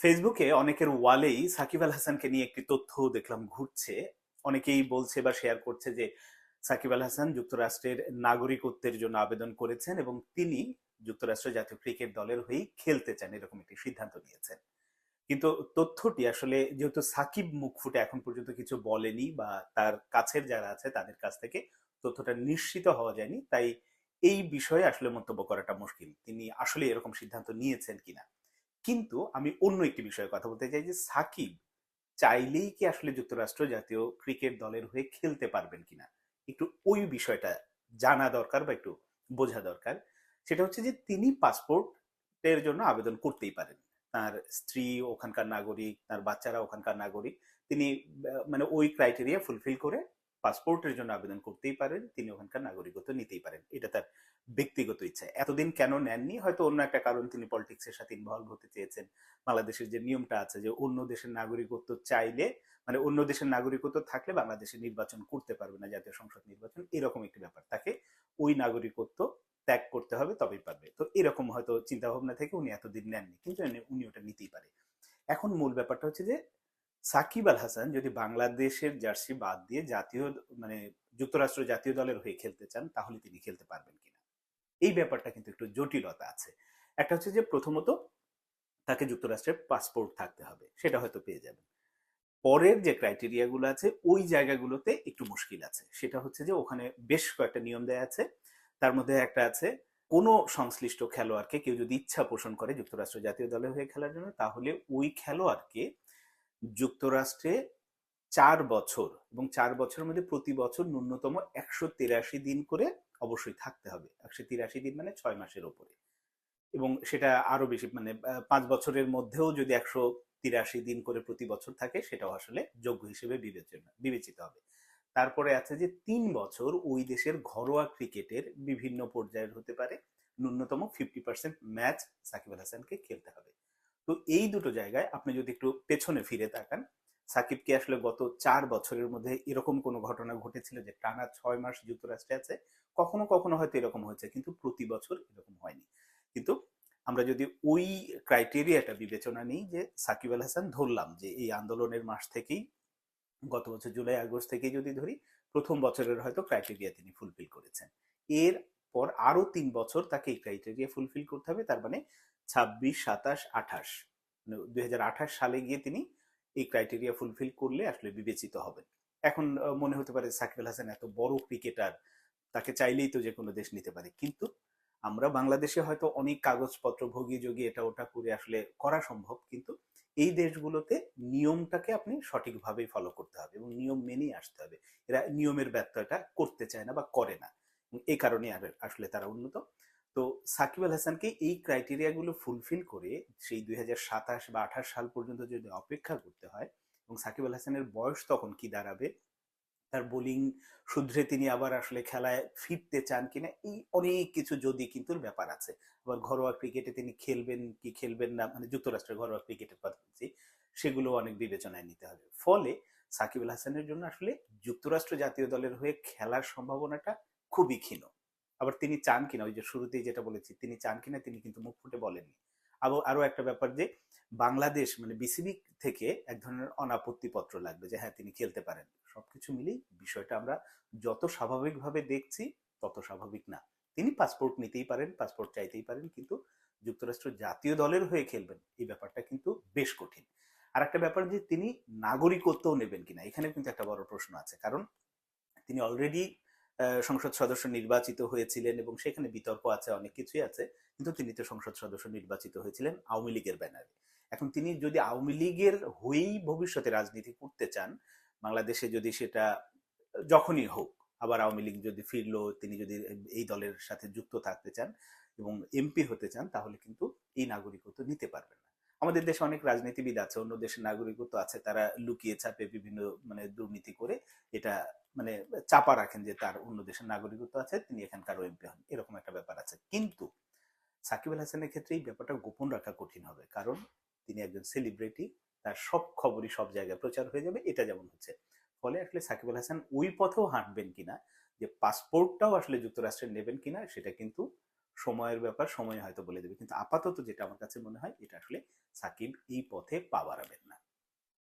ফেসবুকে অনেকের ওয়ালেই সাকিব আল হাসানকে নিয়ে একটি তথ্য দেখলাম ঘুরছে। অনেকেই বলছে বা শেয়ার করছে যে সাকিব আল হাসান যুক্তরাষ্ট্রের নাগরিকত্বের জন্য আবেদন করেছেন এবং তিনি যুক্তরাষ্ট্র জাতীয় ক্রিকেট দলের হয়েই খেলতে চান, এরকম একটি সিদ্ধান্ত নিয়েছেন। কিন্তু তথ্যটি আসলে যেহেতু সাকিব মুখ ফুটে এখন পর্যন্ত কিছু বলেনি বা তার কাছের যারা আছে তাদের কাছ থেকে তথ্যটা নিশ্চিত হওয়া যায়নি, তাই এই বিষয়ে আসলে মন্তব্য করাটা মুশকিল তিনি আসলে এরকম সিদ্ধান্ত নিয়েছেন কিনা। কিন্তু আমি অন্য একটি বিষয়ে কথা বলতে চাই যে সাকিব চাইলেই কি আসলে যুক্তরাষ্ট্র জাতীয় ক্রিকেট দলের হয়ে খেলতে পারবেন কিনা, একটু ওই বিষয়টা জানা দরকার বা একটু বোঝা দরকার। সেটা হচ্ছে যে তিনি পাসপোর্টের জন্য আবেদন করতেই পারেন। তার স্ত্রী ওখানকার নাগরিক, তার বাচ্চারা ওখানকার নাগরিক। তিনি মানে ওই ক্রাইটেরিয়া ফুলফিল করে পাসপোর্টের জন্য আবেদন করতেই পারেন, তিনি ওখানকার নাগরিকত্ব নিতেই পারেন। এটা তার ব্যক্তিগত ইচ্ছা। এতদিন কেন নেননি, হয়তো অন্য একটা কারণ, তিনি পলিটিক্সের সাথে ইনভলভ হতে চেয়েছেন। বাংলাদেশের যে নিয়মটা আছে যে অন্য দেশের নাগরিকত্ব চাইলে, মানে অন্য দেশের নাগরিকত্ব থাকলে বাংলাদেশে নির্বাচন করতে পারবে না, জাতীয় সংসদ নির্বাচন, এরকম একটি ব্যাপার। তাকে ওই নাগরিকত্ব ত্যাগ করতে হবে তবেই পারবে। তো এরকম হয়তো চিন্তা ভাবনা থেকে উনি এতদিন নেননি, কিন্তু উনি ওটা নিতেই পারে। এখন মূল ব্যাপারটা হচ্ছে যে সাকিব আল হাসান যদি বাংলাদেশের জার্সি বাদ দিয়ে জাতীয়, মানে যুক্তরাষ্ট্র জাতীয় দলের হয়ে খেলতে চান, তাহলে তিনি খেলতে পারবেন কিনা, এই ব্যাপারটা কিন্তু একটু জটিলতা আছে। একটা হচ্ছে যে প্রথমত তাকে যুক্তরাষ্ট্রের পাসপোর্ট থাকতে হবে, সেটা হয়তো পেয়ে যাবেন। পরের যে ক্রাইটেরিয়া গুলো আছে ওই জায়গাগুলোতে একটু মুশকিল আছে। সেটা হচ্ছে যে ওখানে বেশ কয়েকটা নিয়ম দেয়া আছে। তার মধ্যে একটা আছে, কোনো সংশ্লিষ্ট খেলোয়াড়কে কেউ যদি ইচ্ছা পোষণ করে যুক্তরাষ্ট্র জাতীয় দলে হয়ে খেলার জন্য, তাহলে ওই খেলোয়াড়কে যুক্তরাষ্ট্রে 4 বছর, এবং 4 বছরের মধ্যে প্রতি বছর ন্যূনতম 183 দিন করে অবশ্যই থাকতে হবে। 183 দিন মানে 6 মাসের ওপরে। এবং সেটা আরো বেশি, মানে 5 বছরের মধ্যেও যদি 183 দিন করে প্রতি বছর থাকে, সেটাও আসলে যোগ্য হিসেবে বিবেচিত হবে। তারপরে আছে যে 3 বছর ওই দেশের ঘরোয়া ক্রিকেটের বিভিন্ন পর্যায়ের হতে পারে, ন্যূনতম 50% ম্যাচ সাকিব আল হাসানকে খেলতে হবে। তো এই দুটো জায়গায় আপনি যদি একটু পেছনে ফিরে তাকান, সাকিবকে আসলে গত 4 বছরের মধ্যে এরকম কোনো ঘটনা ঘটেছিল যে টানা 6 মাস যুক্তরাষ্ট্রে আছে? কখনো কখনো হয়তো এরকম হয়েছে, কিন্তু প্রতি বছর এরকম হয়নি। কিন্তু আমরা যদি ওই ক্রাইটেরিয়াটা বিবেচনা নিই, যে সাকিব আল হাসান ধরলাম যে এই আন্দোলনের মাস থেকেই, গত বছর জুলাই আগস্ট থেকেই যদি ধরি, প্রথম বছরের হয়তো ক্রাইটেরিয়া তিনি ফুলফিল করেছেন। এর পর আরো 3 বছর তাকে এই ক্রাইটেরিয়া ফুলফিল করতে হবে। তার মানে 26, 27, 28, 2028 সালে গিয়ে তিনি এই ক্রাইটেরিয়া ফুলফিল করলে আসলে বিবেচিত হবেন। এখন মনে হতে পারে সাকিব আল হাসান এত বড় ক্রিকেটার, তাকে চাইলেই তো যে কোনো দেশ নিতে পারে। কিন্তু আমরা বাংলাদেশে হয়তো অনেক কাগজপত্র ভোগিয়ে যোগিয়ে এটা ওটা করে আসলে করা সম্ভব, কিন্তু এই দেশগুলোতে নিয়মটাকে আপনি সঠিকভাবেই ফলো করতে হবে এবং নিয়ম মেনেই আসতে হবে। এরা নিয়মের ব্যত্যয়টা করতে চায় না বা করে না, এই কারণে আসলে তারা উন্নত। তো সাকিব আল হাসানকে এই ক্রাইটেরিয়া গুলো ফুলফিল করে সেই 2027 বা 28 সাল পর্যন্ত যদি অপেক্ষা করতে হয়, এবং সাকিব আল হাসানের বয়স তখন কি দাঁড়াবে, তার বোলিং শুধরে তিনি আবার আসলে খেলায় ফিরতে চান কিনা, এই অনেক কিছু যদি কিন্তু ব্যাপার আছে। আবার ঘরোয়া ক্রিকেটে তিনি খেলবেন কি খেলবেন না, মানে যুক্তরাষ্ট্রের ঘরোয়া ক্রিকেটের কথা বলছি, সেগুলো অনেক বিবেচনায় নিতে হবে। ফলে সাকিব আল হাসানের জন্য আসলে যুক্তরাষ্ট্র জাতীয় দলের হয়ে খেলার সম্ভাবনাটা খুবই ক্ষীণ। আবার তিনি চান কিনা, ওই যে শুরুতেই যেটা বলেছি, তিনি চান কিনা তিনি কিন্তু মুখ ফুটে বলেননি। আরো একটা ব্যাপার যে বাংলাদেশ মানে বিসিবি থেকে এক ধরনের অনাপত্তি পত্র লাগবে যে হ্যাঁ তিনি খেলতে পারেন। সবকিছু মিলেই বিষয়টা আমরা যত স্বাভাবিকভাবে দেখছি তত স্বাভাবিক না। তিনি পাসপোর্ট নিতেই পারেন, পাসপোর্ট চাইতেই পারেন, কিন্তু যুক্তরাষ্ট্র জাতীয় দলের হয়ে খেলবেন এই ব্যাপারটা কিন্তু বেশ কঠিন। আর একটা ব্যাপার যে তিনি নাগরিকত্বও নেবেন কিনা, এখানে কিন্তু একটা বড় প্রশ্ন আছে। কারণ তিনি অলরেডি সংসদ সদস্য নির্বাচিত হয়েছিলেন এবং সেখানে বিতর্ক আছে, অনেক কিছুই আছে। কিন্তু তিনি তো সংসদ সদস্য নির্বাচিত হয়েছিলেন আওয়ামী লীগের ব্যানারে। এখন তিনি যদি আওয়ামী লীগের হয়েই ভবিষ্যতে রাজনীতি করতে চান, বাংলাদেশে যদি সেটা যখনই হোক, আবার আওয়ামী লীগ যদি ফিরলো, তিনি যদি এই দলের সাথে যুক্ত থাকতে চান এবং এমপি হতে চান, তাহলে কিন্তু এই নাগরিকত্ব নিতে পারবেন না। আমাদের দেশে অনেক রাজনীতিবিদ আছে, অন্য দেশের নাগরিকত্ব আছে, তারা লুকিয়ে ছাপে বিভিন্ন মানে দুর্নীতি করে এটা মানে চাপা রাখেন যে তার অন্য দেশের নাগরিকত্ব আছে, তিনি এখানকার এমপি হন, এরকম একটা ব্যাপার আছে। কিন্তু সাকিব আল হাসানের ক্ষেত্রে এই ব্যাপারটা গোপন রাখা কঠিন হবে, কারণ তিনি একজন সেলিব্রিটি, তার সব খবরই সব জায়গায় প্রচার হয়ে যাবে, এটা যেমন হচ্ছে। ফলে আসলে সাকিব আল হাসান ওই পথেও হাঁটবেন কিনা, যে পাসপোর্টটাও আসলে যুক্তরাষ্ট্রের নেবেন কিনা, সেটা কিন্তু সময়ের ব্যাপার, সময় হয়তো বলে দেবে। কিন্তু আপাতত যেটা আমার কাছে মনে হয়, এটা আসলে সাকিব এই পথে পা বাড়াবেন না।